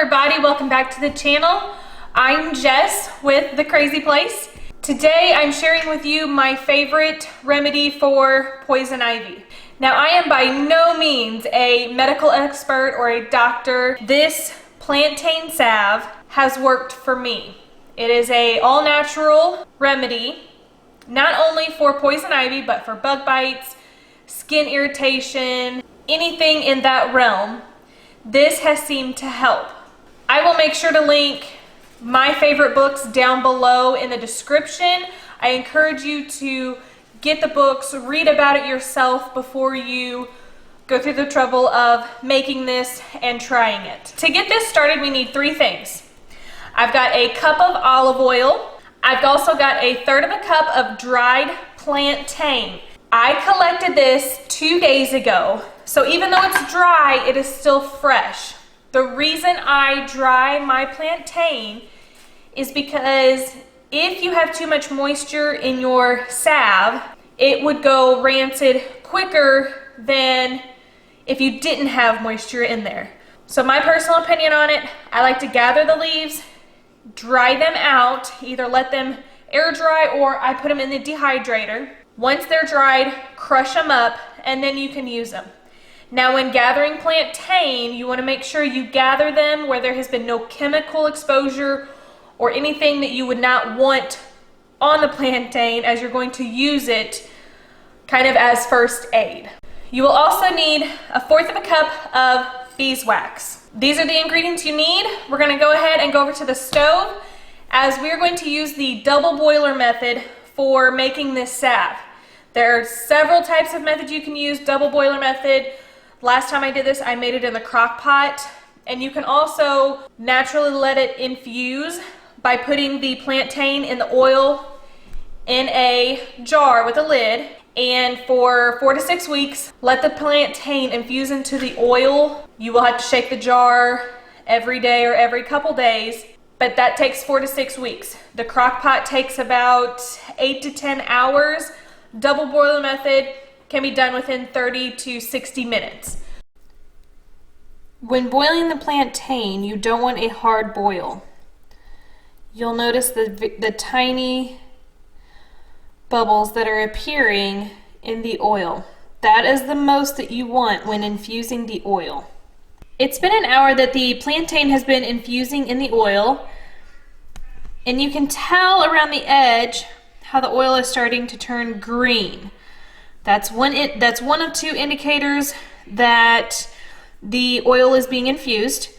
everybody, welcome back to the channel. I'm Jess with The Crazy Place. Today I'm sharing with you my favorite remedy for poison ivy. Now I am by no means a medical expert or a doctor. This plantain salve has worked for me. It is a all-natural remedy, not only for poison ivy, but for bug bites, skin irritation, anything in that realm. This has seemed to help. I will make sure to link my favorite books down below in the description. I encourage you to get the books, read about it yourself before you go through the trouble of making this and trying it. To get this started, we need three things. I've got a cup of olive oil. I've also got a third of a cup of dried plantain. I collected this 2 days ago, so even though it's dry, it is still fresh. The reason I dry my plantain is because if you have too much moisture in your salve, it would go rancid quicker than if you didn't have moisture in there. So my personal opinion on it, I like to gather the leaves, dry them out, either let them air dry or I put them in the dehydrator. Once they're dried, crush them up, and then you can use them. Now when gathering plantain, you want to make sure you gather them where there has been no chemical exposure or anything that you would not want on the plantain, as you're going to use it kind of as first aid. You will also need a fourth of a cup of beeswax. These are the ingredients you need. We're going to go ahead and go over to the stove, as we're going to use the double boiler method for making this salve. There are several types of methods you can use. Double boiler method. Last time I did this, I made it in the crock pot. And you can also naturally let it infuse by putting the plantain in the oil in a jar with a lid. And for 4 to 6 weeks, let the plantain infuse into the oil. You will have to shake the jar every day or every couple days, but that takes 4 to 6 weeks. The crock pot takes about 8 to 10 hours. Double boiler method can be done within 30 to 60 minutes. When boiling the plantain, you don't want a hard boil. You'll notice the tiny bubbles that are appearing in the oil. That is the most that you want when infusing the oil. It's been an hour that the plantain has been infusing in the oil, and you can tell around the edge how the oil is starting to turn green. That's one of two indicators that the oil is being infused.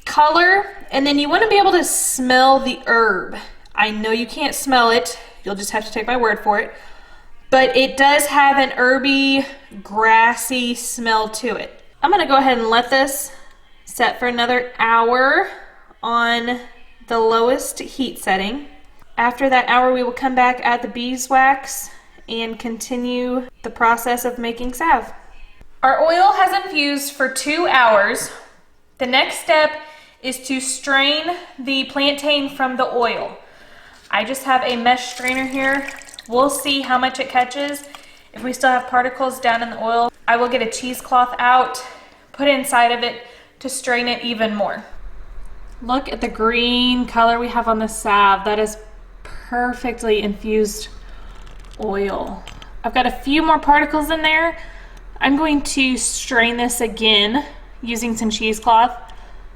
Color, and then you want to be able to smell the herb. I know you can't smell it, you'll just have to take my word for it, but it does have an herby, grassy smell to it. I'm going to go ahead and let this set for another hour on the lowest heat setting. After that hour, we will come back, add the beeswax, and continue the process of making salve. Our oil has infused for 2 hours. The next step is to strain the plantain from the oil. I just have a mesh strainer here. We'll see how much it catches. If we still have particles down in the oil, I will get a cheesecloth out, put it inside of it to strain it even more. Look at the green color we have on the salve. That is perfectly infused oil. I've got a few more particles in there. I'm going to strain this again using some cheesecloth,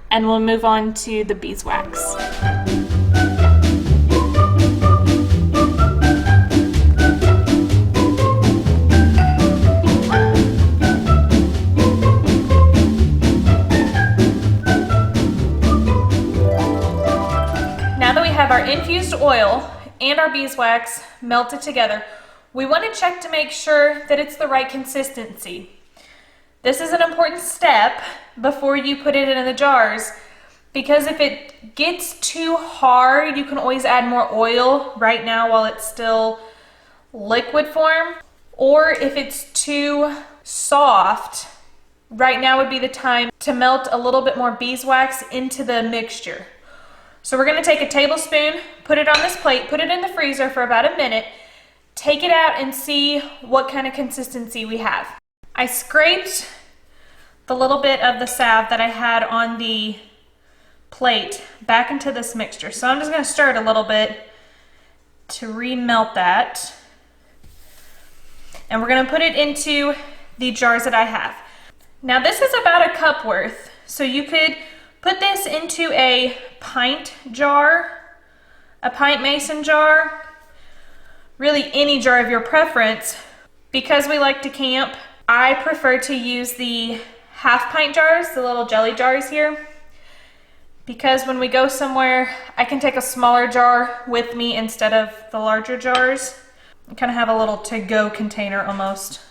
and we'll move on to the beeswax. Now that we have our infused oil and our beeswax melted together, we want to check to make sure that it's the right consistency. This is an important step before you put it in the jars, because if it gets too hard, you can always add more oil right now while it's still liquid form. Or if it's too soft, right now would be the time to melt a little bit more beeswax into the mixture. So we're going to take a tablespoon, put it on this plate, put it in the freezer for about a minute, take it out and see what kind of consistency we have. I scraped the little bit of the salve that I had on the plate back into this mixture. So I'm just going to stir it a little bit to remelt that. And we're going to put it into the jars that I have. Now this is about a cup worth. So you could put this into a pint jar, a pint mason jar, really any jar of your preference. Because we like to camp, I prefer to use the half pint jars, the little jelly jars here. Because when we go somewhere, I can take a smaller jar with me instead of the larger jars. I kind of have a little to-go container almost.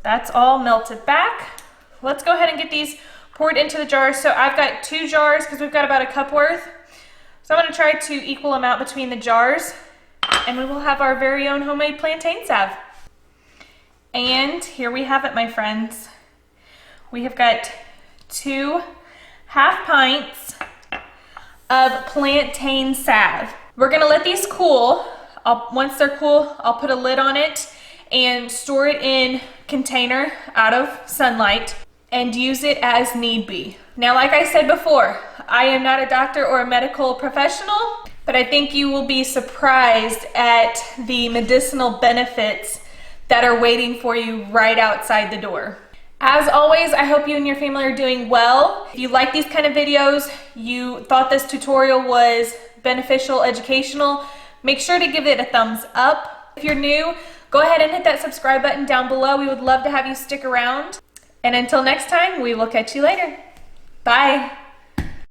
That's all melted back. Let's go ahead and get these poured into the jars. So I've got 2 jars because we've got about a cup worth. So I'm going to try to equal them out between the jars, and we will have our very own homemade plantain salve. And here we have it, my friends. We have got 2 half pints of plantain salve. We're gonna let these cool. Once they're cool, I'll put a lid on it and store it in container out of sunlight and use it as need be. Now, like I said before, I am not a doctor or a medical professional, but I think you will be surprised at the medicinal benefits that are waiting for you right outside the door. As always, I hope you and your family are doing well. If you like these kind of videos, you thought this tutorial was beneficial, educational, make sure to give it a thumbs up. If you're new, go ahead and hit that subscribe button down below. We would love to have you stick around. And until next time, we will catch you later. Bye.